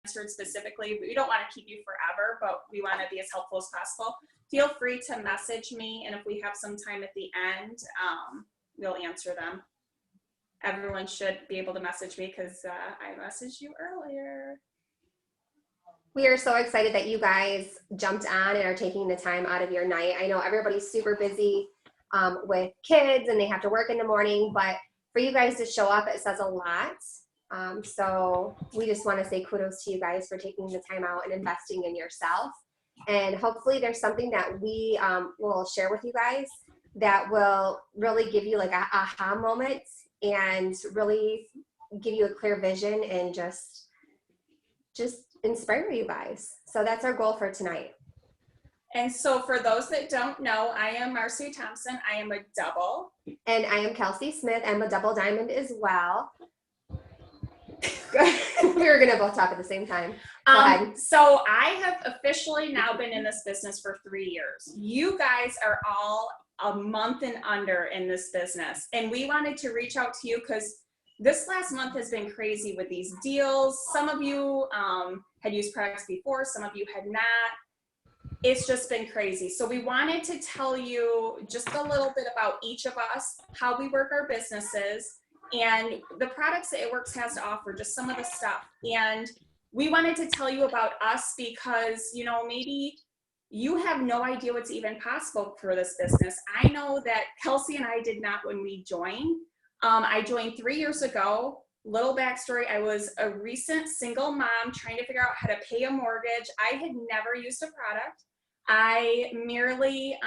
answered specifically. We don't want to keep you forever, but we want to be as helpful as possible. Feel free to message me, and if we have some time at the end, we'll answer them. Everyone should be able to message me because I messaged you earlier. We are so excited that you guys jumped on and are taking the time out of your night. I know everybody's super busy with kids and they have to work in the morning, but for you guys to show up, it says a lot. So we just want to say kudos to you guys for taking the time out and investing in yourself. And hopefully there's something that we will share with you guys that will really give you like a aha moment and really give you a clear vision and just inspire you guys. So that's our goal for tonight. And so for those that don't know, I am Marcy Thompson. I am a double. And I am Kelsey Smith. I'm a double diamond as well. We were going to both talk at the same time. Go ahead. So I have officially now been in this business for 3 years. You guys are all a month and under in this business. And we wanted to reach out to you because this last month has been crazy with these deals. Some of you had used products before, some of you had not. It's just been crazy. So we wanted to tell you just a little bit about each of us, how we work our businesses, and the products that It Works has to offer, just some of the stuff. And we wanted to tell you about us because, you know, maybe you have no idea what's even possible for this business. I know that Kelsey and I did not when we joined. I joined 3 years ago. Little backstory, I was a recent single mom trying to figure out how to pay a mortgage. I had never used a product. I merely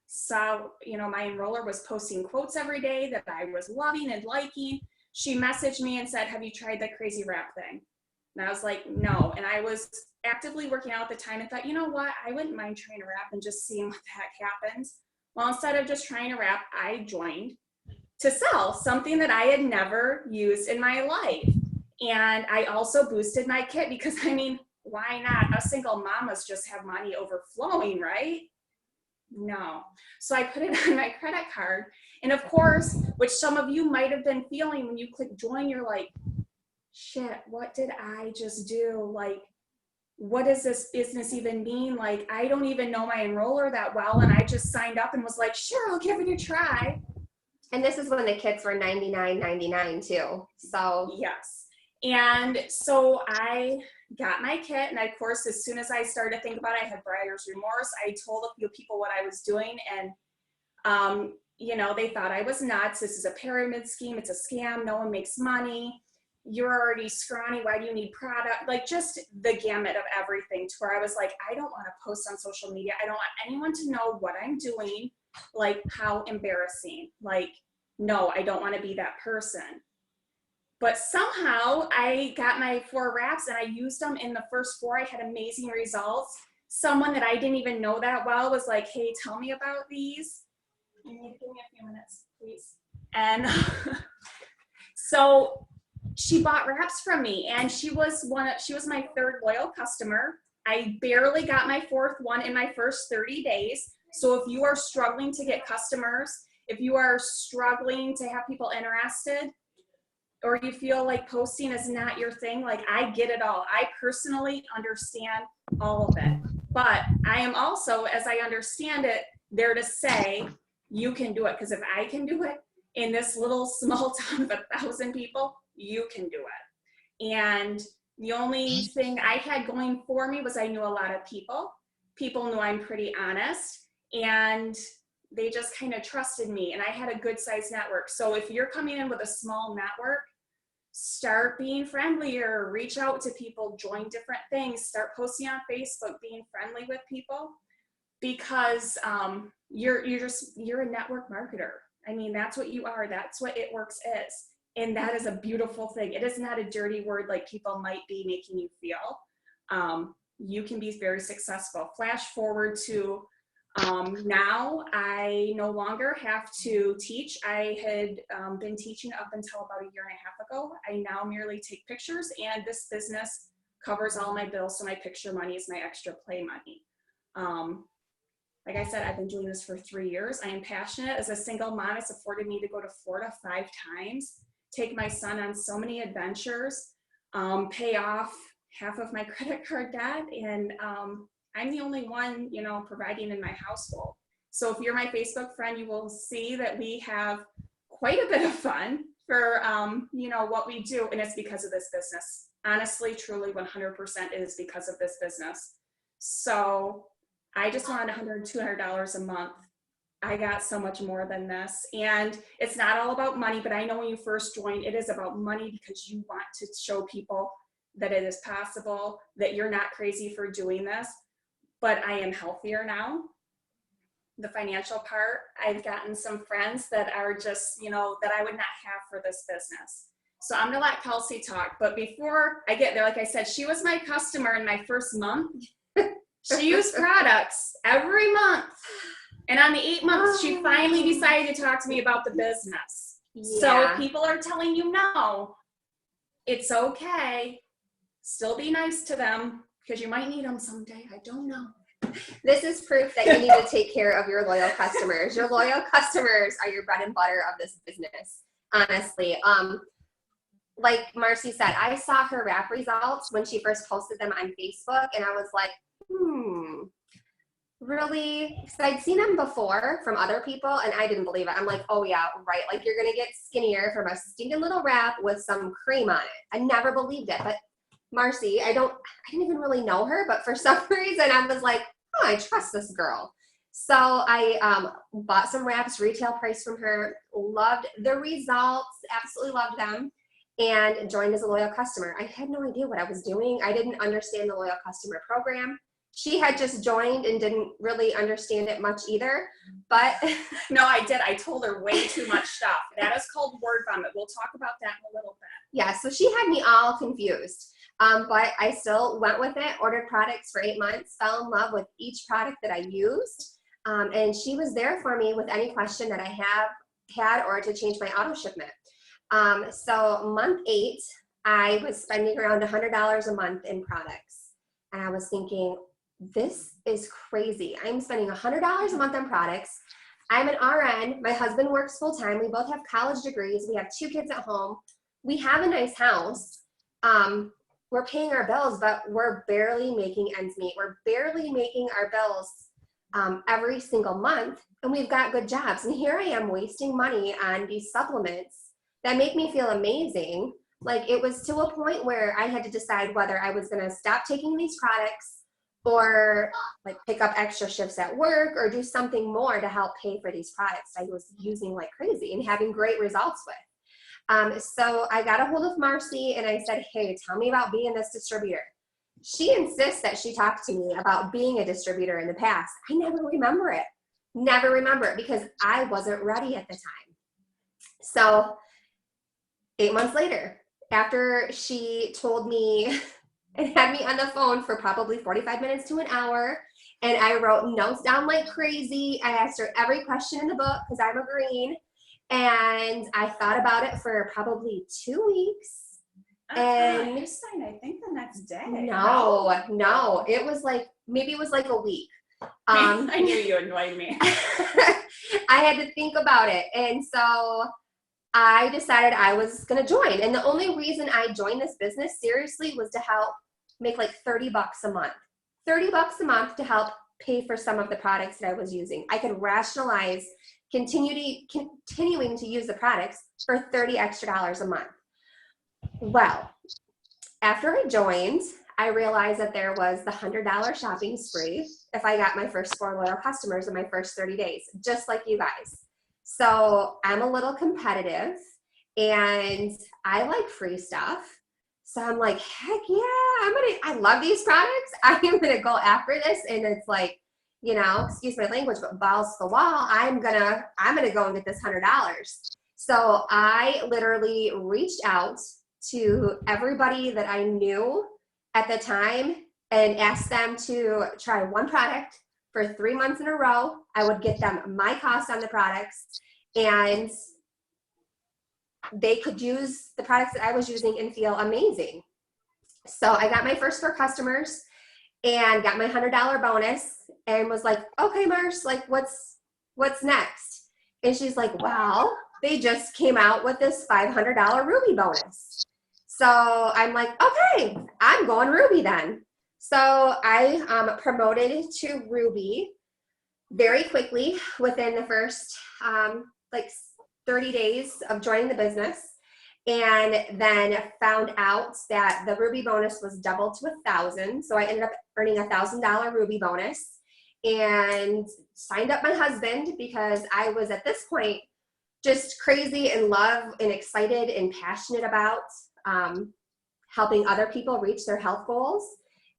saw, you know, my enroller was posting quotes every day that I was loving and liking. She messaged me and said, have you tried the crazy wrap thing? And I was like, no. And I was actively working out at the time and thought, you know what, I wouldn't mind trying to wrap and just seeing what the heck happens. Well, instead of just trying to wrap, I joined to sell something that I had never used in my life. And I also boosted my kit because, I mean, why not? Us single mamas just have money overflowing, right? No. So I put it on my credit card. And of course, which some of you might have been feeling when you click join, you're like, shit, what did I just do? Like, what does this business even mean? Like, I don't even know my enroller that well. And I just signed up and was like, sure, I'll give it a try. And this is when the kits were $99.99 too. So yes. And so I got my kit, and of course, as soon as I started to think about it, I had buyer's remorse. I told a few people what I was doing, and you know, they thought I was nuts. This is a pyramid scheme. It's a scam. No one makes money. You're already scrawny. Why do you need product? Like, just the gamut of everything, to where I was like, I don't want to post on social media. I don't want anyone to know what I'm doing. Like, how embarrassing. Like, no, I don't want to be that person. But somehow I got my 4 wraps and I used them in the first 4. I had amazing results. Someone that I didn't even know that well was like, hey, tell me about these. You need to give me a few minutes, please. And so she bought wraps from me, and she was my 3rd loyal customer. I barely got my 4th one in my first 30 days. So if you are struggling to get customers, if you are struggling to have people interested, or you feel like posting is not your thing, like, I get it all. I personally understand all of it. But I am also, as I understand it, there to say you can do it. Because if I can do it in this little small town of 1,000 people, you can do it. And the only thing I had going for me was I knew a lot of people. People knew I'm pretty honest, and they just kind of trusted me, and I had a good sized network. So if you're coming in with a small network, start being friendlier, reach out to people, join different things, start posting on Facebook, being friendly with people, because you're a network marketer. I mean, that's what you are. That's what It Works is. And that is a beautiful thing. It is not a dirty word like people might be making you feel. You can be very successful. Flash forward to now, I no longer have to teach. I had been teaching up until about 1.5 years ago. I now merely take pictures, and this business covers all my bills, so my picture money is my extra play money. Like I said, I've been doing this for 3 years. I am passionate. As a single mom, it's afforded me to go to Florida 5 times, take my son on so many adventures, pay off half of my credit card debt, and I'm the only one, providing in my household. So if you're my Facebook friend, you will see that we have quite a bit of fun for, what we do. And it's because of this business. Honestly, truly, 100% it is because of this business. So I just wanted $100, $200 a month. I got so much more than this. And it's not all about money, but I know when you first join, it is about money because you want to show people that it is possible, that you're not crazy for doing this. But I am healthier now. The financial part, I've gotten some friends that are just, that I would not have for this business. So I'm gonna let Kelsey talk. But before I get there, like I said, she was my customer in my first month. She used products every month. And on the 8 months, she finally decided to talk to me about the business. Yeah. So if people are telling you no, it's okay. Still be nice to them because you might need them someday. I don't know. This is proof that you need to take care of your loyal customers. Your loyal customers are your bread and butter of this business, honestly. Like Marcy said, I saw her wrap results when she first posted them on Facebook, and I was like, really? Because I'd seen them before from other people, and I didn't believe it. I'm like, oh yeah, right. Like you're going to get skinnier from a stinking little wrap with some cream on it. I never believed it. But Marcy, I didn't even really know her, but for some reason I was like, oh, I trust this girl. So I bought some wraps, retail price from her, loved the results, absolutely loved them, and joined as a loyal customer. I had no idea what I was doing. I didn't understand the loyal customer program. She had just joined and didn't really understand it much either, but. No, I did. I told her way too much stuff. That is called word vomit. We'll talk about that in a little bit. Yeah, so she had me all confused. But I still went with it, ordered products for 8 months, fell in love with each product that I used. And she was there for me with any question that I had or to change my auto shipment. So month 8, I was spending around $100 a month in products. And I was thinking, this is crazy. I'm spending $100 a month on products. I'm an RN. My husband works full time. We both have college degrees. We have 2 kids at home. We have a nice house. We're paying our bills, but we're barely making ends meet. We're barely making our bills every single month, and we've got good jobs. And here I am wasting money on these supplements that make me feel amazing. Like it was to a point where I had to decide whether I was going to stop taking these products or like pick up extra shifts at work or do something more to help pay for these products I was using like crazy and having great results with. So I got a hold of Marcy and I said, hey, tell me about being this distributor. She insists that she talked to me about being a distributor in the past. I never remember it because I wasn't ready at the time. So 8 months later, after she told me and had me on the phone for probably 45 minutes to an hour, and I wrote notes down like crazy. I asked her every question in the book because I'm a green. And I thought about it for probably 2 weeks. And you signed, I think, the next day. No. It was like, maybe it was like a week. I knew you annoyed me. I had to think about it. And so I decided I was going to join. And the only reason I joined this business seriously was to help make like $30 a month. $30 a month to help pay for some of the products that I was using. I could rationalize continuing to use the products for $30 extra a month. Well, after I joined, I realized that there was the $100 shopping spree if I got my first 4 loyal customers in my first 30 days, just like you guys. So I'm a little competitive and I like free stuff. So I'm like, heck yeah, I love these products. I am going to go after this. And it's like, excuse my language, but balls to the wall. I'm gonna go and get this $100. So I literally reached out to everybody that I knew at the time and asked them to try one product for 3 months in a row. I would get them my cost on the products, and they could use the products that I was using and feel amazing. So I got my first 4 customers and got my $100 bonus and was like, okay, Marsh, like what's next? And she's like, well, they just came out with this $500 Ruby bonus. So I'm like, okay, I'm going Ruby then. So I promoted to Ruby very quickly within the first like 30 days of joining the business, and then found out that the Ruby bonus was doubled to 1,000. So I ended up earning $1,000 Ruby bonus and signed up my husband because I was at this point just crazy in love and excited and passionate about helping other people reach their health goals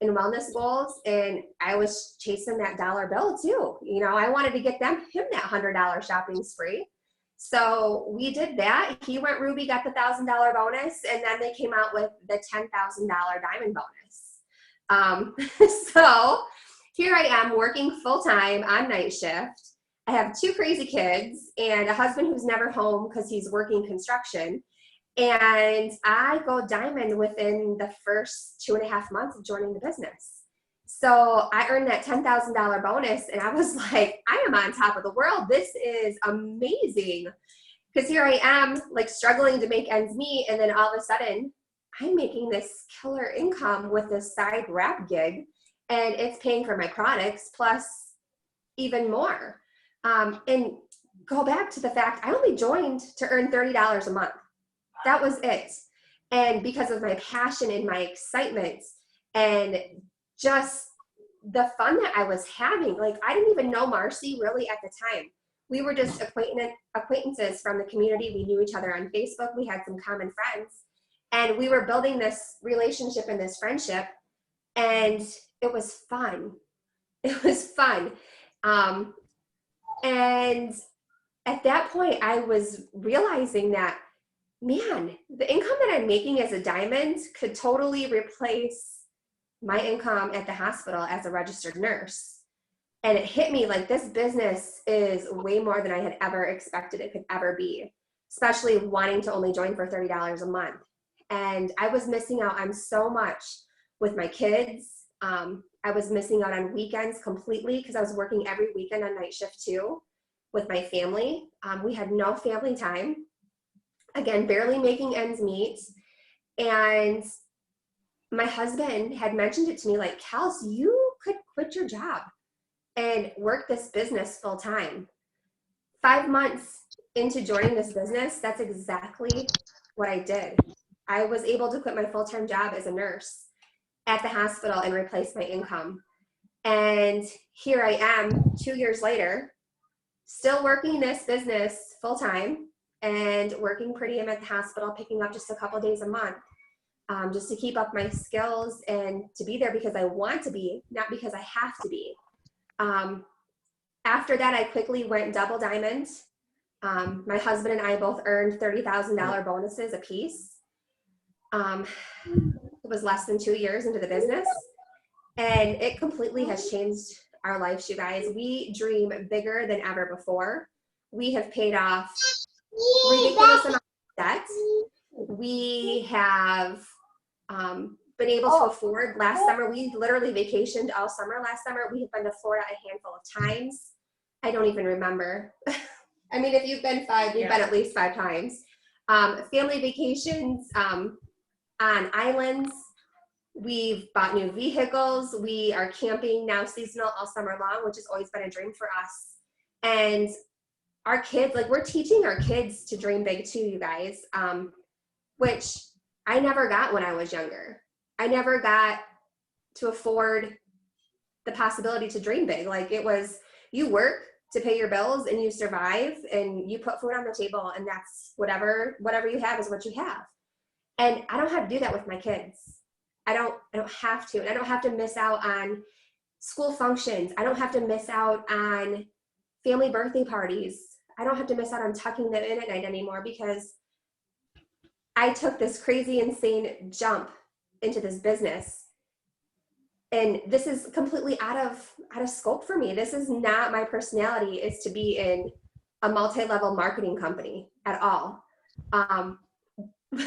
and wellness goals. And I was chasing that dollar bill too. You know, I wanted to get him that $100 shopping spree. So we did that. He went Ruby, got the $1,000 bonus, and then they came out with the $10,000 diamond bonus. So here I am working full-time on night shift. I have 2 crazy kids and a husband who's never home because he's working construction. And I go diamond within the first 2.5 months of joining the business. So I earned that $10,000 bonus and I was like, I am on top of the world. This is amazing. Because here I am like struggling to make ends meet. And then all of a sudden I'm making this killer income with this side wrap gig, and it's paying for my products plus even more. And go back to the fact I only joined to earn $30 a month. That was it. And because of my passion and my excitement and just the fun that I was having, like I didn't even know Marcy really at the time. We were just acquaintances from the community. We knew each other on Facebook. We had some common friends, and we were building this relationship and this friendship, and it was fun. It was fun. And at that point, I was realizing that, man, the income that I'm making as a diamond could totally replace my income at the hospital as a registered nurse. And it hit me like this business is way more than I had ever expected it could ever be, especially wanting to only join for $30 a month. And I was missing out on so much with my kids. I was missing out on weekends completely because I was working every weekend on night shift too with my family. We had no family time. Again, barely making ends meet. And my husband had mentioned it to me like, Kels, you could quit your job and work this business full time. 5 months into joining this business, that's exactly what I did. I was able to quit my full-time job as a nurse at the hospital and replace my income. And here I am 2 years later, still working this business full time and working per diem at the hospital, picking up just a couple days a month, just to keep up my skills and to be there because I want to be, not because I have to be. After that, I quickly went double diamond. My husband and I both earned $30,000 bonuses apiece. It was less than 2 years into the business, and it completely has changed our lives, you guys. We dream bigger than ever before. We have paid off ridiculous amount of debt. We have been able to afford. Last summer, we literally vacationed all summer last summer. We have been to Florida a handful of times. I don't even remember. I mean, if you've been 5, you've been at least 5 times. Family vacations on islands. We've bought new vehicles. We are camping now seasonal all summer long, which has always been a dream for us. And our kids, like we're teaching our kids to dream big too, you guys, which I never got when I was younger. I never got to afford the possibility to dream big. Like it was, you work to pay your bills and you survive and you put food on the table, and that's whatever you have is what you have. And I don't have to do that with my kids. I don't have to. And I don't have to miss out on school functions. I don't have to miss out on family birthday parties. I don't have to miss out on tucking them in at night anymore because I took this crazy, insane jump into this business. And this is completely out of scope for me. This is not my personality, is to be in a multi-level marketing company at all.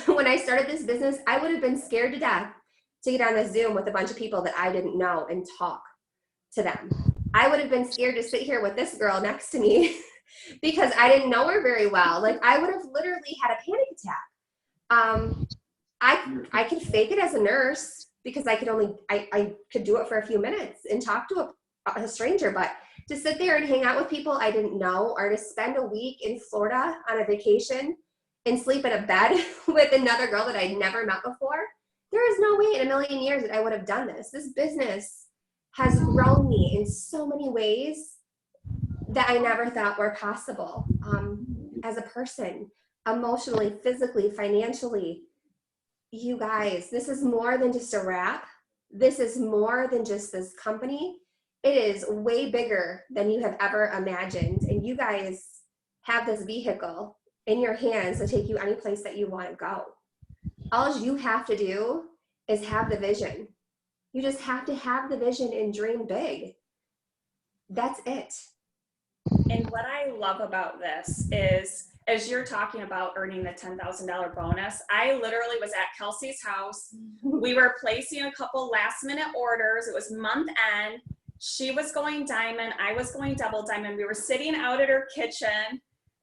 When I started this business, I would have been scared to death to get on a Zoom with a bunch of people that I didn't know and talk to them. I would have been scared to sit here with this girl next to me because I didn't know her very well. Like I would have literally had a panic attack. I could fake it as a nurse because I could do it for a few minutes and talk to a stranger, but to sit there and hang out with people I didn't know, or to spend a week in Florida on a vacation and sleep in a bed with another girl that I'd never met before, there is no way in a million years that I would have done this. This business has grown me in so many ways that I never thought were possible, as a person, emotionally, physically, financially. You guys, this is more than just a wrap. This is more than just this company. It is way bigger than you have ever imagined. And you guys have this vehicle in your hands to take you any place that you want to go. All you have to do is have the vision. You just have to have the vision and dream big. That's it. And what I love about this is, as you're talking about earning the $10,000 bonus, I literally was at Kelsey's house. We were placing a couple last minute orders. It was month end. She was going diamond. I was going double diamond. We were sitting out at her kitchen.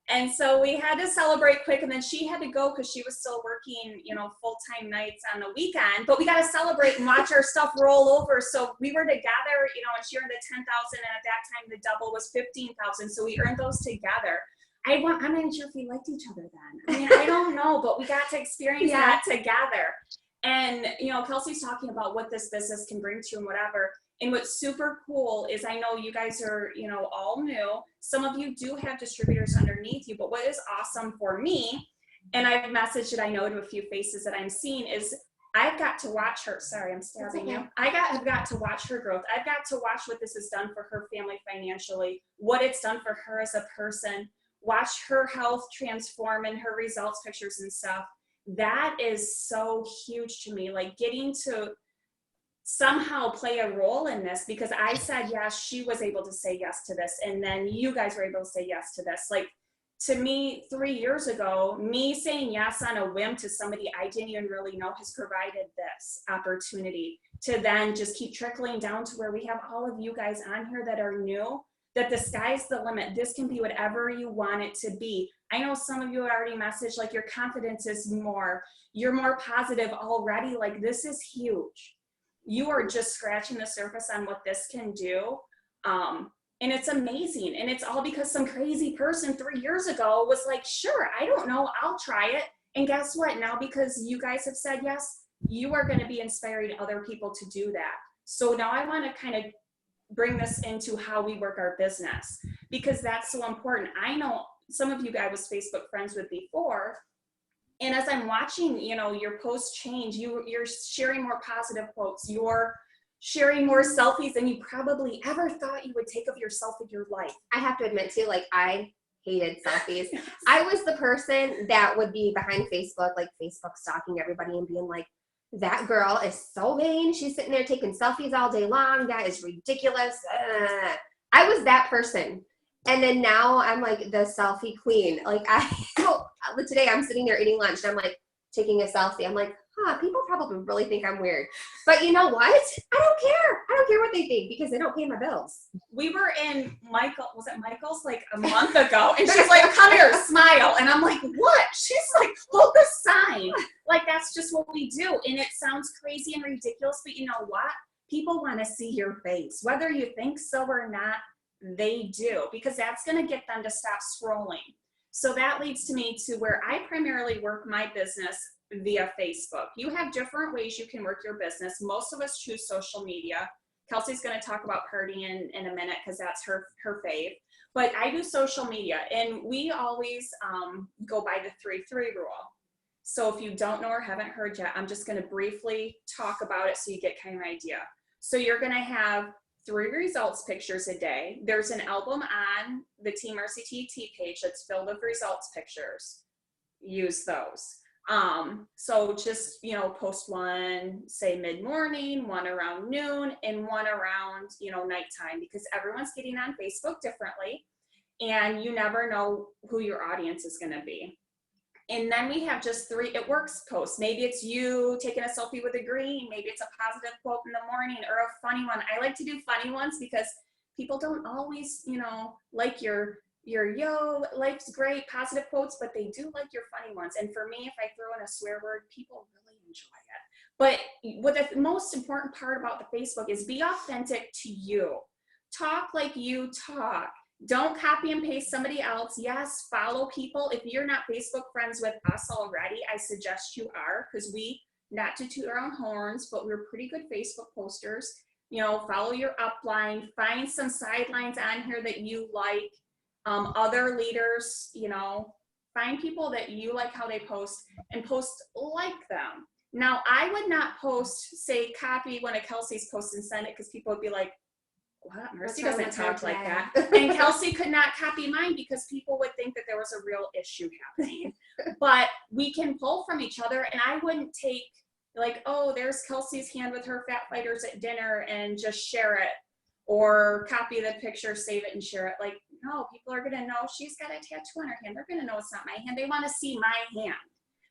And so we had to celebrate quick, and then she had to go because she was still working, full-time nights on the weekend. But we got to celebrate and watch our stuff roll over. So we were together, and she earned the $10,000, and at that time the double was $15,000. So we earned those together. I'm not even sure if we liked each other then. I mean, I don't know, but we got to experience that together. And Kelsey's talking about what this business can bring to you and whatever. And what's super cool is, I know you guys are, all new. Some of you do have distributors underneath you, but what is awesome for me, and I've messaged it, I know, to a few faces that I'm seeing, is I've got to watch her. Sorry, I'm stabbing you. I've got to watch her growth. I've got to watch what this has done for her family financially, what it's done for her as a person, watch her health transform and her results pictures and stuff. That is so huge to me, like getting to somehow play a role in this, because I said yes, she was able to say yes to this, and then you guys were able to say yes to this. Like, to me, 3 years ago, me saying yes on a whim to somebody I didn't even really know has provided this opportunity to then just keep trickling down to where we have all of you guys on here that are new, that the sky's the limit. This can be whatever you want it to be. I know some of you already messaged, like, your confidence is more, you're more positive already. Like, this is huge. You are just scratching the surface on what this can do. And it's amazing. And it's all because some crazy person 3 years ago was like, sure, I don't know, I'll try it. And guess what? Now, because you guys have said yes, you are going to be inspiring other people to do that. So now I want to kind of bring this into how we work our business, because that's so important. I know some of you guys was Facebook friends with before, and as I'm watching, your posts change, you're sharing more positive quotes, you're sharing more selfies than you probably ever thought you would take of yourself in your life. I have to admit too, like, I hated selfies. I was the person that would be behind Facebook, like Facebook stalking everybody and being like, that girl is so vain. She's sitting there taking selfies all day long. That is ridiculous. I was that person. And then now I'm like the selfie queen. Like, today I'm sitting there eating lunch and I'm like taking a selfie. I'm like, people probably really think I'm weird. But you know what? I don't care. I don't care what they think, because they don't pay my bills. We were in Michael's like a month ago, and she's like, come here, smile. And I'm like, what? She's like, hold the sign. Like, that's just what we do. And it sounds crazy and ridiculous, but you know what? People want to see your face. Whether you think so or not, they do, because that's going to get them to stop scrolling. So that leads to me to where I primarily work my business via Facebook. You have different ways you can work your business. Most of us choose social media. Kelsey's going to talk about partying in a minute, because that's her fave. But I do social media, and we always go by the 3-3 rule. So if you don't know or haven't heard yet, I'm just going to briefly talk about it so you get kind of an idea. So you're going to have 3 results pictures a day. There's an album on the Team RCTT page that's filled with results pictures. Use those. So just, post one, say mid-morning, one around noon, and one around, nighttime, because everyone's getting on Facebook differently, and you never know who your audience is going to be. And then we have just 3 it works posts. Maybe it's you taking a selfie with a green. Maybe it's a positive quote in the morning, or a funny one. I like to do funny ones because people don't always, like your yo, life's great, positive quotes, but they do like your funny ones. And for me, if I throw in a swear word, people really enjoy it. But what the most important part about the Facebook is be authentic to you. Talk like you talk. Don't copy and paste somebody else. Yes, follow people. If you're not Facebook friends with us already, I suggest you are, because we, not to toot our own horns, but we're pretty good Facebook posters. You know, follow your upline, find some sidelines on here that you like, other leaders, you know, find people that you like how they post and post like them. Now, I would not post, say, copy one of Kelsey's posts and send it, because people would be like, what? Mercy doesn't talk like that. And Kelsey could not copy mine because people would think that there was a real issue happening. But we can pull from each other, and I wouldn't take like, oh, there's Kelsey's hand with her fat fighters at dinner and just share it, or copy the picture, save it, and share it. Like, no, people are gonna know she's got a tattoo on her hand. They're gonna know it's not my hand. They want to see my hand.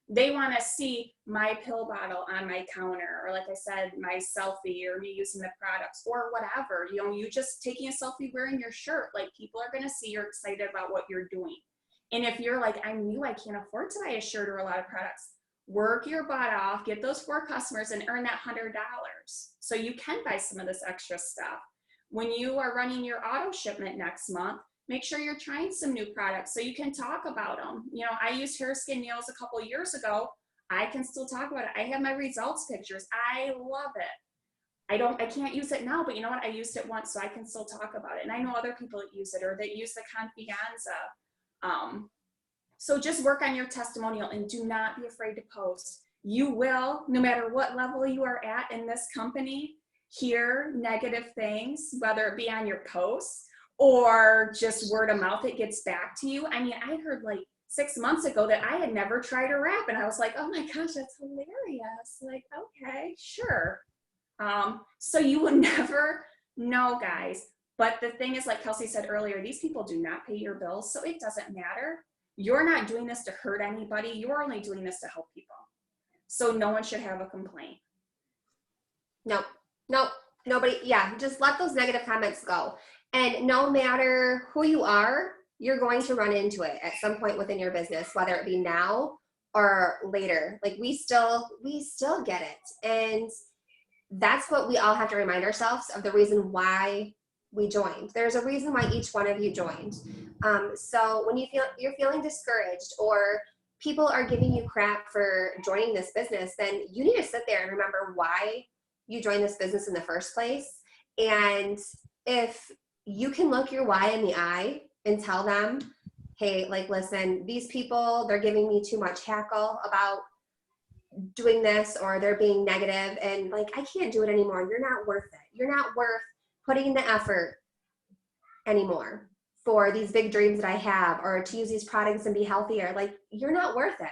They want to see my pill bottle on my counter, or like I said, my selfie, or me using the products, or whatever. You know, you just taking a selfie wearing your shirt. Like, people are going to see you're excited about what you're doing. And if you're like, I'm new, I can't afford to buy a shirt or a lot of products, work your butt off, get those 4 customers, and earn that $100 so you can buy some of this extra stuff. When you are running your auto shipment next month, make sure you're trying some new products so you can talk about them. You know, I used Hair Skin Nails a couple of years ago. I can still talk about it. I have my results pictures. I love it. I can't use it now, but you know what? I used it once, so I can still talk about it. And I know other people that use it, or that use the Confianza. So just work on your testimonial and do not be afraid to post. You will, no matter what level you are at in this company, hear negative things, whether it be on your posts or just word of mouth, it gets back to you. I mean, I heard like 6 months ago that I had never tried a wrap, and I was like, oh my gosh, that's hilarious. Like, okay, sure. So you will never know, guys. But the thing is, like Kelsey said earlier, these people do not pay your bills, so it doesn't matter. You're not doing this to hurt anybody. You're only doing this to help people. So no one should have a complaint. Nope, nobody. Yeah, just let those negative comments go. And no matter who you are, you're going to run into it at some point within your business, whether it be now or later. Like, we still get it. And that's what we all have to remind ourselves of, the reason why we joined. There's a reason why each one of you joined. So when you're feeling discouraged, or people are giving you crap for joining this business, then you need to sit there and remember why you joined this business in the first place. And if you can look your why in the eye and tell them, hey, like, listen, these people, they're giving me too much hackle about doing this, or they're being negative, and like, I can't do it anymore. You're not worth it. You're not worth putting in the effort anymore for these big dreams that I have, or to use these products and be healthier. Like, you're not worth it.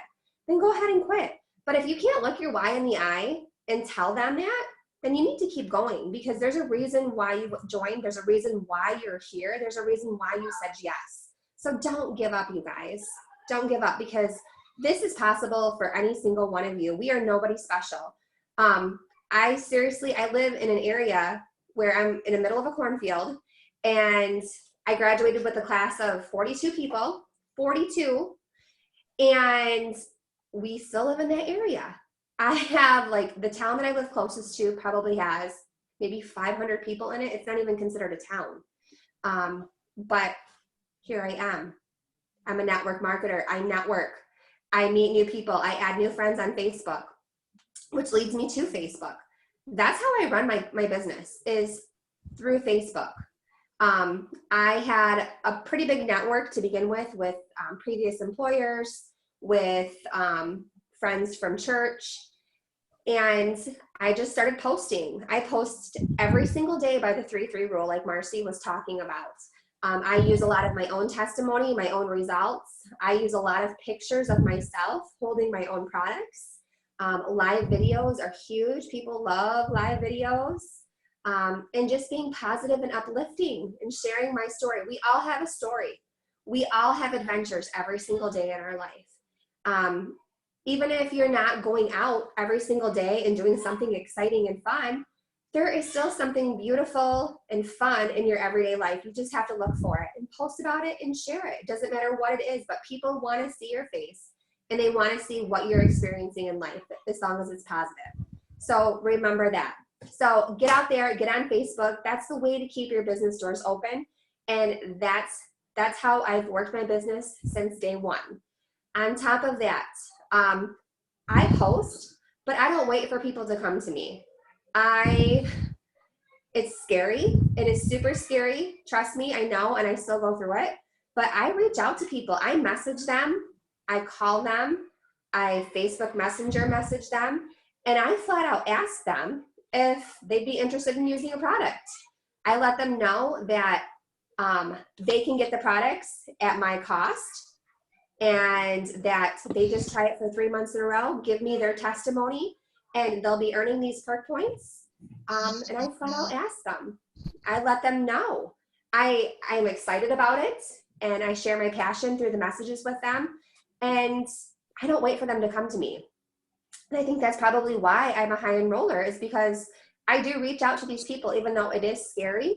Then go ahead and quit. But if you can't look your why in the eye and tell them that, then you need to keep going, because there's a reason why you joined. There's a reason why you're here. There's a reason why you said yes. So don't give up, you guys. Don't give up, because this is possible for any single one of you. We are nobody special. I live in an area where I'm in the middle of a cornfield, and I graduated with a class of 42 people, 42, and we still live in that area. I have, like, the town that I live closest to probably has maybe 500 people in it. It's not even considered a town. But here I am. I'm a network marketer. I network. I meet new people. I add new friends on Facebook, which leads me to Facebook. That's how I run my business, is through Facebook. I had a pretty big network to begin with previous employers, with friends from church. And I just started posting. I post every single day by the 3-3 rule, like Marcy was talking about. I use a lot of my own testimony, my own results. I use a lot of pictures of myself holding my own products. Live videos are huge. People love live videos. And just being positive and uplifting and sharing my story. We all have a story. We all have adventures every single day in our life. Even if you're not going out every single day and doing something exciting and fun, there is still something beautiful and fun in your everyday life. You just have to look for it and post about it and share it. It doesn't matter what it is, but people want to see your face and they want to see what you're experiencing in life as long as it's positive. So remember that. So get out there, get on Facebook. That's the way to keep your business doors open. And that's how I've worked my business since day one. On top of that, I post, but I don't wait for people to come to me. It's scary. It is super scary. Trust me, I know, and I still go through it. But I reach out to people. I message them. I call them. I Facebook Messenger message them. And I flat out ask them if they'd be interested in using a product. I let them know that they can get the products at my cost and that they just try it for 3 months in a row, give me their testimony, and they'll be earning these perk points. And I flat out ask them. I let them know. I'm excited about it, and I share my passion through the messages with them, and I don't wait for them to come to me. And I think that's probably why I'm a high enroller, is because I do reach out to these people, even though it is scary.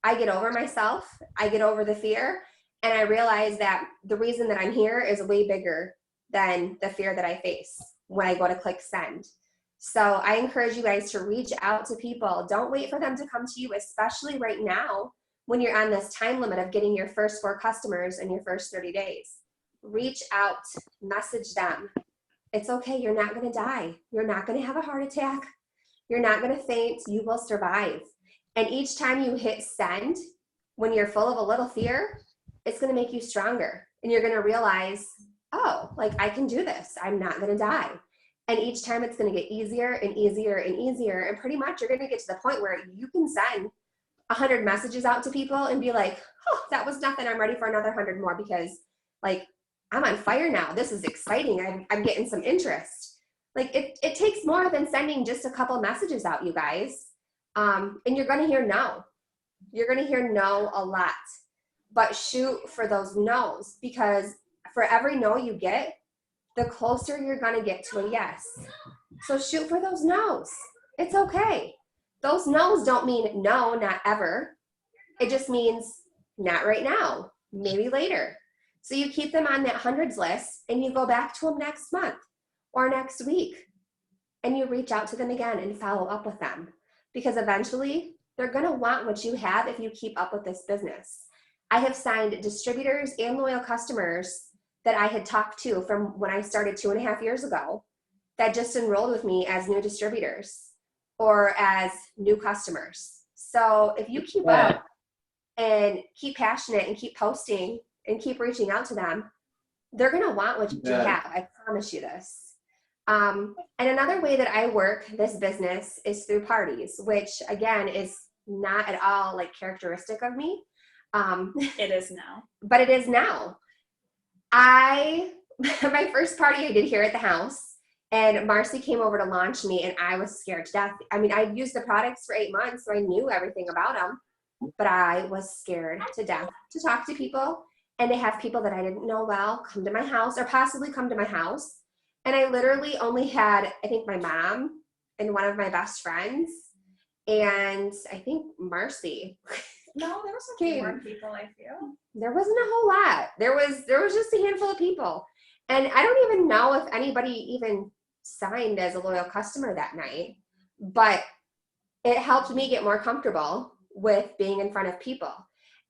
I get over myself, I get over the fear, and I realize that the reason that I'm here is way bigger than the fear that I face when I go to click send. So I encourage you guys to reach out to people. Don't wait for them to come to you, especially right now when you're on this time limit of getting your first 4 customers in your first 30 days. Reach out, message them. It's okay, you're not gonna die. You're not gonna have a heart attack. You're not gonna faint, you will survive. And each time you hit send, when you're full of a little fear, it's gonna make you stronger. And you're gonna realize, oh, like I can do this, I'm not gonna die. And each time it's gonna get easier and easier and easier. And pretty much you're gonna get to the point where you can send 100 messages out to people and be like, oh, that was nothing, I'm ready for another 100 more because like, I'm on fire now. This is exciting. I'm getting some interest. Like it takes more than sending just a couple messages out, you guys. And you're going to hear no. You're going to hear no a lot. But shoot for those no's, because for every no you get, the closer you're going to get to a yes. So shoot for those no's. It's okay. Those no's don't mean no, not ever. It just means not right now, maybe later. So you keep them on that hundreds list and you go back to them next month or next week and you reach out to them again and follow up with them, because eventually they're going to want what you have if you keep up with this business. I have signed distributors and loyal customers that I had talked to from when I started 2.5 years ago that just enrolled with me as new distributors or as new customers. So if you keep up and keep passionate and keep posting and keep reaching out to them, they're going to want what you have. I promise you this. And another way that I work this business is through parties, which again is not at all like characteristic of me. It is now. But it is now. My first party I did here at the house, and Marcy came over to launch me, and I was scared to death. I mean, I'd used the products for 8 months, so I knew everything about them, but I was scared to death to talk to people and to have people that I didn't know well come to my house or possibly come to my house. And I literally only had, I think, my mom and one of my best friends, and I think Marcy. No, there was a few more people, I feel. There wasn't a whole lot. There was just a handful of people. And I don't even know if anybody even signed as a loyal customer that night, but it helped me get more comfortable with being in front of people.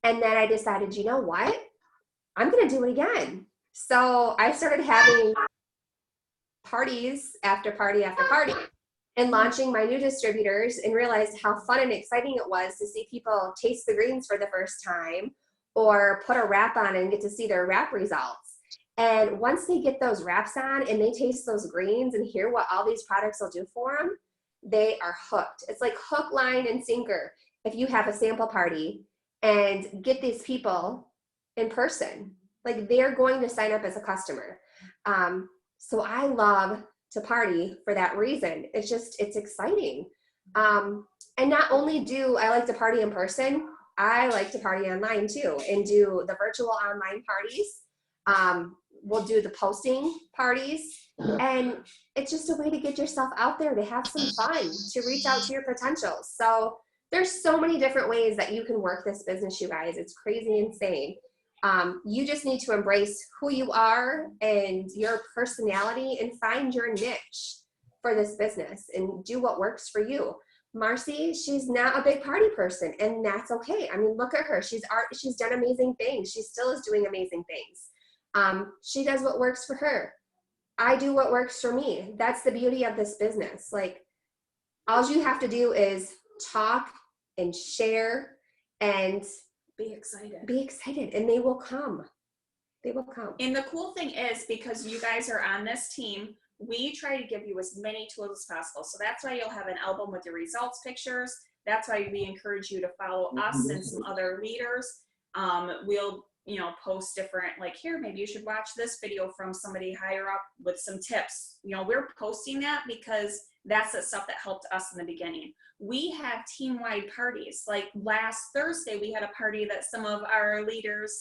And then I decided, you know what? I'm going to do it again. So I started having parties after party after party and launching my new distributors, and realized how fun and exciting it was to see people taste the greens for the first time or put a wrap on and get to see their wrap results. And once they get those wraps on and they taste those greens and hear what all these products will do for them, they are hooked. It's like hook, line, and sinker. If you have a sample party and get these people in person, like they're going to sign up as a customer. So I love to party for that reason. It's exciting. And not only do I like to party in person, I like to party online too and do the virtual online parties. We'll do the posting parties, and it's just a way to get yourself out there, to have some fun, to reach out to your potentials. So there's so many different ways that you can work this business, you guys. It's crazy insane. You just need to embrace who you are and your personality and find your niche for this business and do what works for you. Marcy, she's not a big party person, and that's okay. I mean, look at her. She's done amazing things. She still is doing amazing things. She does what works for her. I do what works for me. That's the beauty of this business. Like, all you have to do is talk and share and Be excited. be excited, and they will come. They will come. And the cool thing is, because you guys are on this team, we try to give you as many tools as possible. So that's why you'll have an album with your results pictures. That's why we encourage you to follow us and some other leaders. We'll, post different, like, here, maybe you should watch this video from somebody higher up with some tips. We're posting that because that's the stuff that helped us in the beginning. We have team-wide parties. Like last Thursday, we had a party that some of our leaders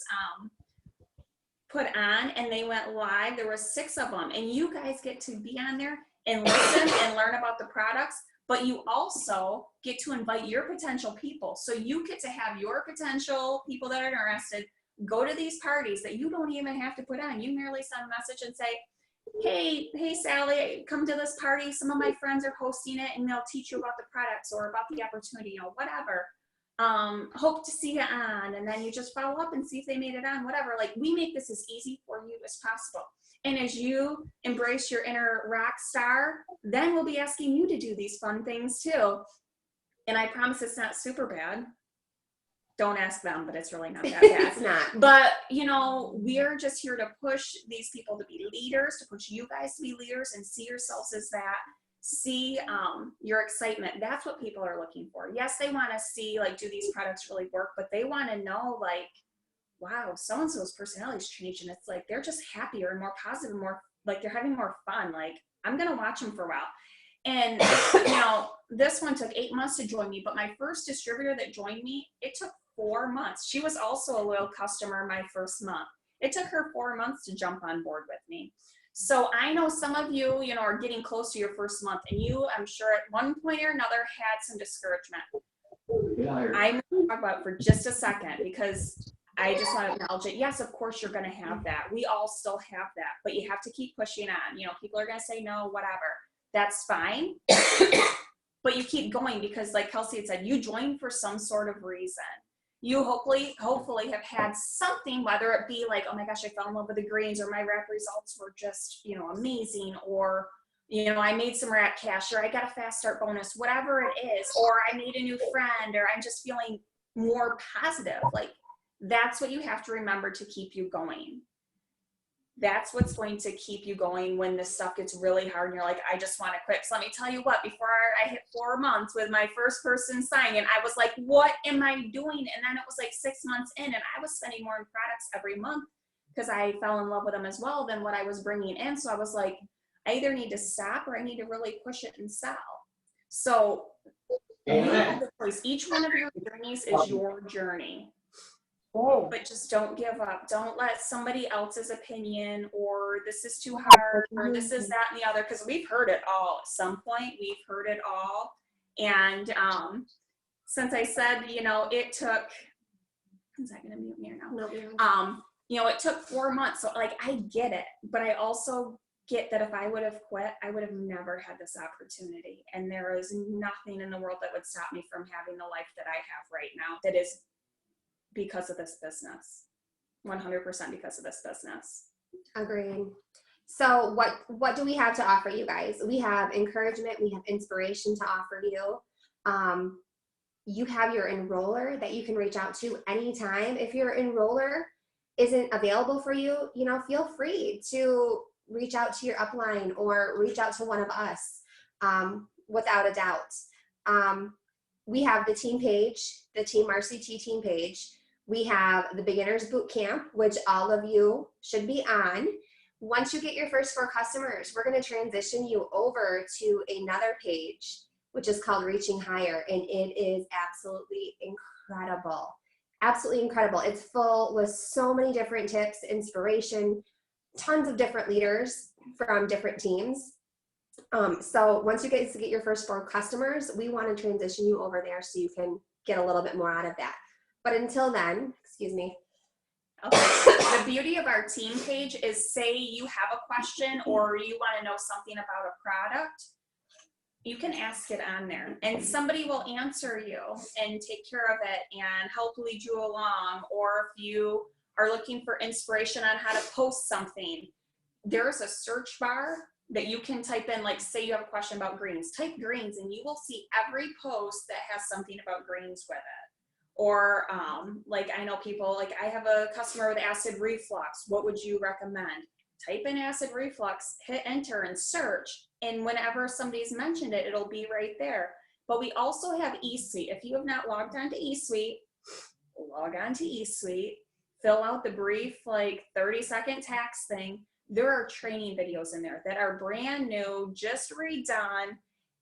put on, and they went live. There were 6 of them, and you guys get to be on there and listen and learn about the products, but you also get to invite your potential people. So you get to have your potential people that are interested go to these parties that you don't even have to put on. You merely send a message and say, hey Sally, come to this party. Some of my friends are hosting it, and they'll teach you about the products or about the opportunity, whatever. Hope to see you on. And then you just follow up and see if they made it on, whatever. Like, we make this as easy for you as possible. And as you embrace your inner rock star, then we'll be asking you to do these fun things too. And I promise it's not super bad. Don't ask them, but it's really not that bad. It's not. But, we're just here to push these people to be leaders, to push you guys to be leaders and see yourselves as that. See your excitement. That's what people are looking for. Yes, they want to see, like, do these products really work? But they want to know, like, wow, so-and-so's personality's changed, and it's like they're just happier and more positive and more, like, they're having more fun. Like, I'm going to watch them for a while. And, this one took 8 months to join me, but my first distributor that joined me, it took 4 months. She was also a loyal customer my first month. It took her 4 months to jump on board with me. So I know some of you, are getting close to your first month, and you, I'm sure at one point or another, had some discouragement. I'm going to talk about it for just a second, because I just want to acknowledge it. Yes, of course you're going to have that. We all still have that, but you have to keep pushing on. People are going to say no, whatever. That's fine. But you keep going, because like Kelsey had said, you joined for some sort of reason. You hopefully have had something, whether it be like, oh my gosh, I fell in love with the greens, or my rap results were just, amazing, or, I made some rap cash, or I got a fast start bonus, whatever it is, or I made a new friend, or I'm just feeling more positive. Like, that's what you have to remember to keep you going. That's what's going to keep you going when this stuff gets really hard and you're like, I just want to quit. So let me tell you what, before I hit 4 months with my first person signing, I was like, what am I doing? And then it was like 6 months in, and I was spending more on products every month because I fell in love with them as well than what I was bringing in. So I was like, I either need to stop or I need to really push it and sell. So you have the choice. Each one of your journeys is your journey. But just don't give up. Don't let somebody else's opinion, or this is too hard, or this is that and the other, because we've heard it all at some point. We've heard it all. And since I said, it took, is that going to mute me or no? No. It took 4 months. So like, I get it, but I also get that if I would have quit, I would have never had this opportunity. And there is nothing in the world that would stop me from having the life that I have right now. That is because of this business, 100% because of this business. Agreed. So what do we have to offer you guys? We have encouragement. We have inspiration to offer you. You have your enroller that you can reach out to anytime. If your enroller isn't available for you, feel free to reach out to your upline or reach out to one of us, without a doubt. We have the team page, the Team RCT team page. We have the Beginners Boot Camp, which all of you should be on. Once you get your first 4 customers, we're going to transition you over to another page, which is called Reaching Higher, and it is absolutely incredible. Absolutely incredible. It's full with so many different tips, inspiration, tons of different leaders from different teams. So once you guys get your first 4 customers, we want to transition you over there so you can get a little bit more out of that. But until then, excuse me. Okay. The beauty of our team page is, say you have a question or you want to know something about a product, you can ask it on there and somebody will answer you and take care of it and help lead you along. Or if you are looking for inspiration on how to post something, there's a search bar that you can type in, like say you have a question about greens, type greens and you will see every post that has something about greens with it. Or like I know people, like I have a customer with acid reflux, what would you recommend? Type in acid reflux, hit enter and search, and whenever somebody's mentioned it, it'll be right there. But we also have eSuite. If you have not logged on to eSuite, log on to eSuite, fill out the brief like 30-second tax thing. There are training videos in there that are brand new, just redone,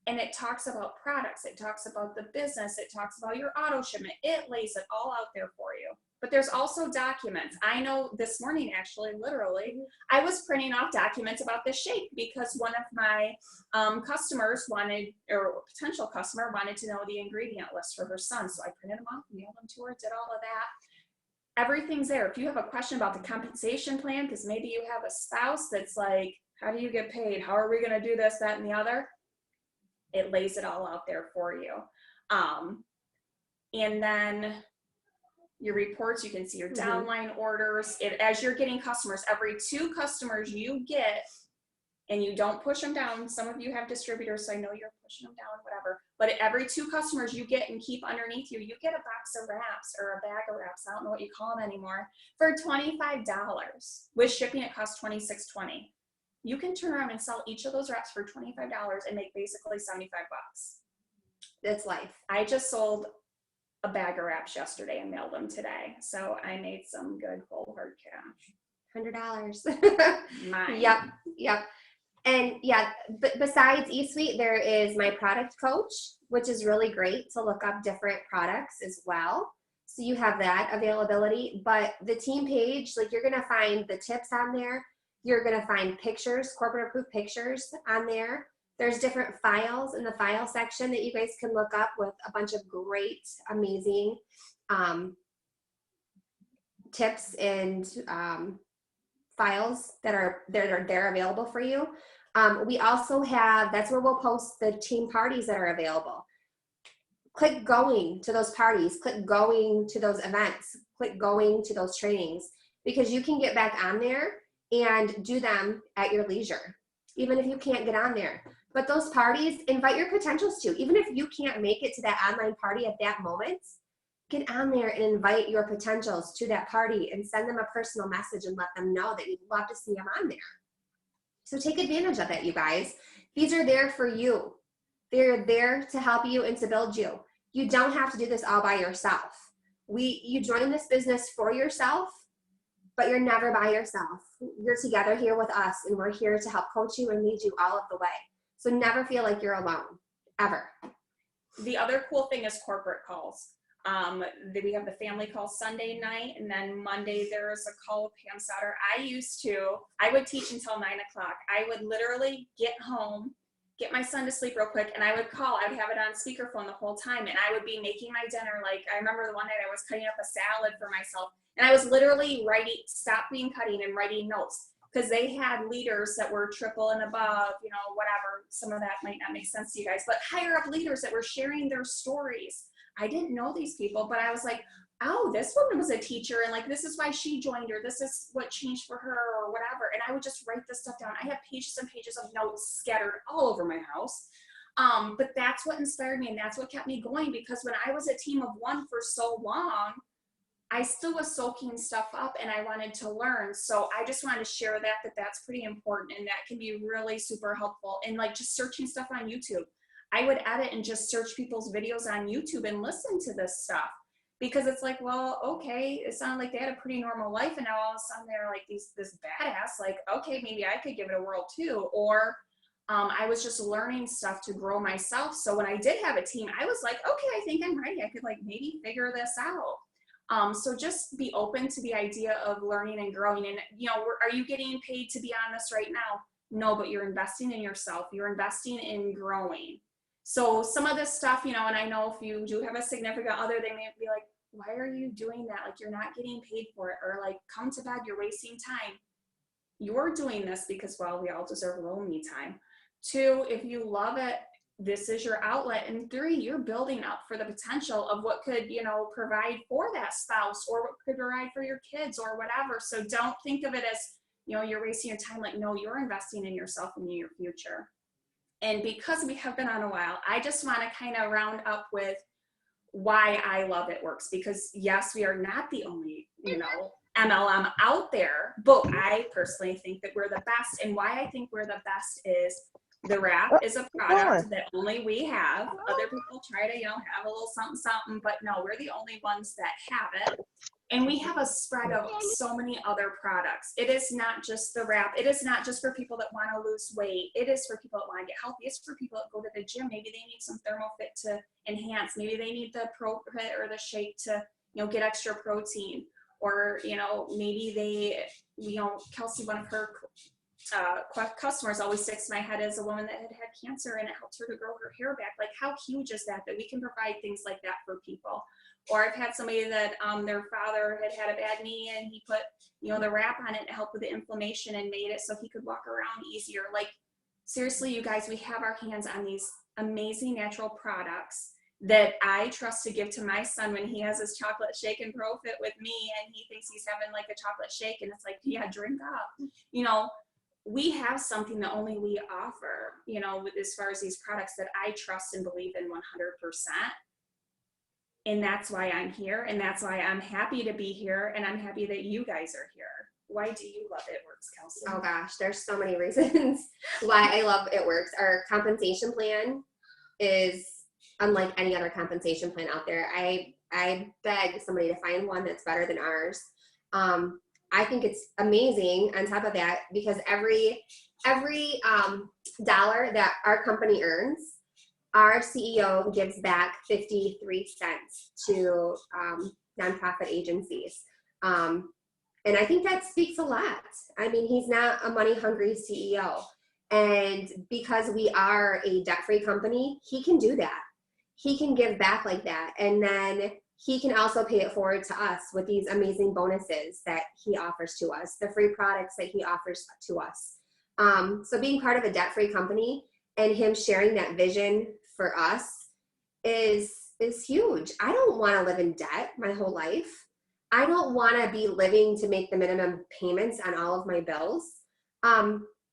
and it talks about products, it talks about the business, it talks about your auto shipment, it lays it all out there for you. But there's also documents. I know this morning, actually, literally, I was printing off documents about the shake because one of my customers wanted, or potential customer wanted to know the ingredient list for her son. So I printed them off, mailed them to her, did all of that. Everything's there. If you have a question about the compensation plan, because maybe you have a spouse that's like, how do you get paid? How are we going to do this, that, and the other? It lays it all out there for you. And then your reports, you can see your downline orders. As you're getting customers, every 2 customers you get, and you don't push them down. Some of you have distributors, so I know you're pushing them down, whatever. But every 2 customers you get and keep underneath you, you get a box of wraps or a bag of wraps. I don't know what you call them anymore, for $25. With shipping, it costs $26.20. You can turn around and sell each of those wraps for $25 and make basically 75 bucks. That's life. I just sold a bag of wraps yesterday and mailed them today. So I made some good cold hard cash. $100. Mine. Yep. And yeah, but besides eSuite, there is my product coach, which is really great to look up different products as well. So you have that availability. But the team page, like you're gonna find the tips on there. You're gonna find pictures, corporate approved pictures on there. There's different files in the file section that you guys can look up with a bunch of great, amazing tips and files that are there available for you. We also have, that's where we'll post the team parties that are available. Click going to those parties, click going to those events, click going to those trainings, because you can get back on there and do them at your leisure, even if you can't get on there. But those parties, invite your potentials to. Even if you can't make it to that online party at that moment, get on there and invite your potentials to that party and send them a personal message and let them know that you'd love to see them on there. So take advantage of it, you guys. These are there for you. They're there to help you and to build you. You don't have to do this all by yourself. You join this business for yourself, but you're never by yourself. You're together here with us, and we're here to help coach you and lead you all of the way. So never feel like you're alone, ever. The other cool thing is corporate calls. We have the family call Sunday night, and then Monday there is a call with Pam Sauter. I would teach until 9 o'clock. I would literally get home, get my son to sleep real quick, and I would call. I would have it on speakerphone the whole time, and I would be making my dinner. Like, I remember the one night I was cutting up a salad for myself, and I was literally stopping cutting and writing notes, because they had leaders that were triple and above, whatever. Some of that might not make sense to you guys, but higher up leaders that were sharing their stories. I didn't know these people, but I was like, oh, this woman was a teacher, and like, this is why she joined, or this is what changed for her, or whatever. And I would just write this stuff down. I have pages and pages of notes scattered all over my house. But that's what inspired me, and that's what kept me going, because when I was a team of one for so long, I still was soaking stuff up and I wanted to learn. So I just wanted to share that's pretty important, and that can be really super helpful. And like, just searching stuff on YouTube. I would edit and just search people's videos on YouTube and listen to this stuff, because it's like, well, okay, it sounded like they had a pretty normal life, and now all of a sudden they're like this badass, like, okay, maybe I could give it a whirl too. Or I was just learning stuff to grow myself. So when I did have a team, I was like, okay, I think I'm ready. I could like maybe figure this out. So just be open to the idea of learning and growing. And, are you getting paid to be on this right now? No, but you're investing in yourself. You're investing in growing. So some of this stuff, and I know if you do have a significant other, they may be like, why are you doing that? Like, you're not getting paid for it, or like, come to bed, you're wasting time. You're doing this because, well, we all deserve a little me time. 2, if you love it, this is your outlet. And 3, you're building up for the potential of what could, you know, provide for that spouse, or what could provide for your kids or whatever. So don't think of it as, you know, you're wasting your time. Like, no, you're investing in yourself and in your future. And because we have been on a while, I just want to kind of round up with why I love It Works, because yes, we are not the only, you know, MLM out there, but I personally think that we're the best. And why I think we're the best is the wrap is a product that only we have. Other people try to, you know, have a little something, something, but no, we're the only ones that have it. And we have a spread of so many other products. It is not just the wrap. It is not just for people that want to lose weight. It is for people that want to get healthy. It's for people that go to the gym. Maybe they need some ThermoFit to enhance. Maybe they need the ProFit or the shake to, you know, get extra protein. Or, you know, maybe they, you know, Kelsey, one of her customers always sticks in my head as a woman that had cancer, and it helped her to grow her hair back. Like, how huge is that we can provide things like that for people? Or I've had somebody that their father had a bad knee, and he put, you know, the wrap on it to help with the inflammation and made it so he could walk around easier. Like, seriously, you guys, we have our hands on these amazing natural products that I trust to give to my son when he has his chocolate shake and ProFit with me, and he thinks he's having like a chocolate shake, and it's like, yeah, drink up. You know, we have something that only we offer, you know, as far as these products that I trust and believe in 100%. And that's why I'm here, and that's why I'm happy to be here, and I'm happy that you guys are here. Why do you love It Works, Kelsey? Oh gosh, there's so many reasons why I love It Works. Our compensation plan is unlike any other compensation plan out there. I beg somebody to find one that's better than ours. I think it's amazing on top of that, because every dollar that our company earns, our CEO gives back 53 cents to nonprofit agencies. And I think that speaks a lot. I mean, he's not a money hungry CEO. And because we are a debt-free company, he can do that. He can give back like that. And then he can also pay it forward to us with these amazing bonuses that he offers to us, the free products that he offers to us. So being part of a debt-free company and him sharing that vision for us is huge. I don't want to live in debt my whole life. I don't want to be living to make the minimum payments on all of my bills.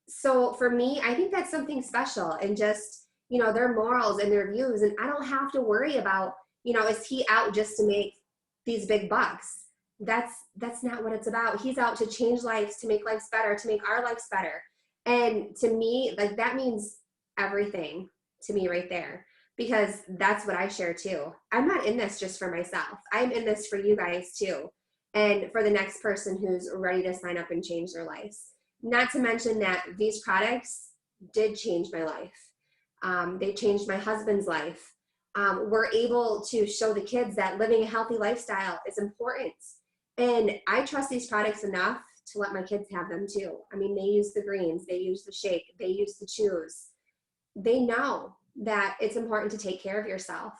So for me, I think that's something special, and just, you know, their morals and their views. And I don't have to worry about, you know, is he out just to make these big bucks? That's not what it's about. He's out to change lives, to make lives better, to make our lives better. And to me, like, that means everything to me right there, because that's what I share too. I'm not in this just for myself. I'm in this for you guys too. And for the next person who's ready to sign up and change their lives. Not to mention that these products did change my life. They changed my husband's life. We're able to show the kids that living a healthy lifestyle is important. And I trust these products enough to let my kids have them too. I mean, they use the greens, they use the shake, they use the chews. They know that it's important to take care of yourself.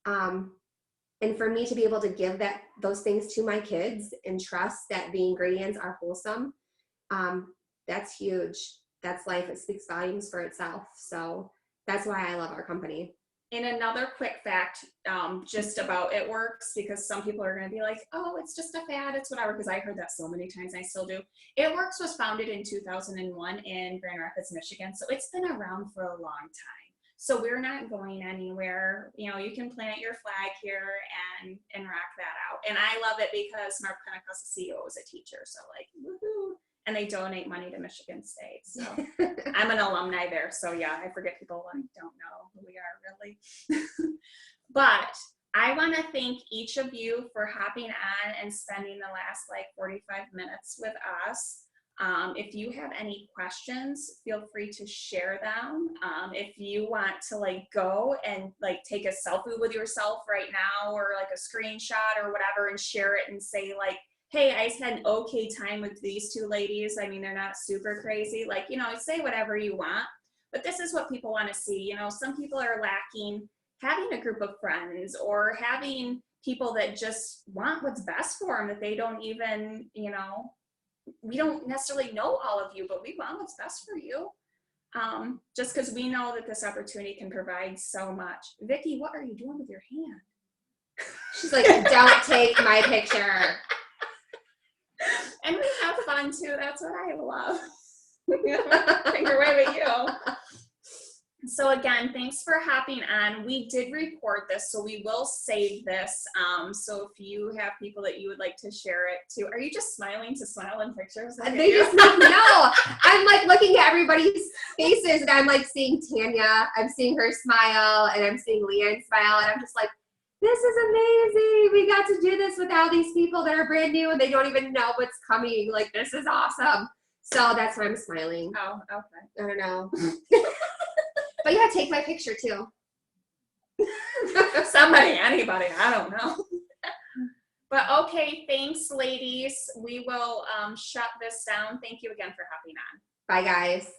And for me to be able to give those things to my kids and trust that the ingredients are wholesome, that's huge. That's life. It speaks volumes for itself. So that's why I love our company. And another quick fact, just about It Works, because some people are going to be like, oh, it's just a fad, it's whatever, because I heard that so many times, I still do. It Works was founded in 2001 in Grand Rapids, Michigan, so it's been around for a long time. So we're not going anywhere. You know, you can plant your flag here and rock that out. And I love it because Mark Pentecost's CEO is a teacher, so like, woohoo. And they donate money to Michigan State. So I'm an alumni there. So yeah, I forget people like don't know who we are really. But I want to thank each of you for hopping on and spending the last like 45 minutes with us. If you have any questions, feel free to share them. If you want to like go and like take a selfie with yourself right now, or like a screenshot or whatever, and share it and say like, hey, I just had an okay time with these two ladies. I mean, they're not super crazy. Like, you know, say whatever you want, but this is what people want to see. You know, some people are lacking having a group of friends, or having people that just want what's best for them, that they don't even, you know, we don't necessarily know all of you, but we want what's best for you. Just because we know that this opportunity can provide so much. Vicki, what are you doing with your hand? She's like, don't take my picture. And we have fun too. That's what I love. Finger wave at you. So again, thanks for hopping on. We did record this, so we will save this. So if you have people that you would like to share it to, are you just smiling to smile in pictures? They just no. I'm like looking at everybody's faces, and I'm like seeing Tanya. I'm seeing her smile, and I'm seeing Leanne smile, and I'm just like, this is amazing. We got to do this with all these people that are brand new, and they don't even know what's coming. Like, this is awesome. So that's why I'm smiling. Oh, okay. I don't know. But yeah, take my picture too. Somebody, anybody, I don't know. But okay, thanks, ladies. We will shut this down. Thank you again for hopping on. Bye, guys.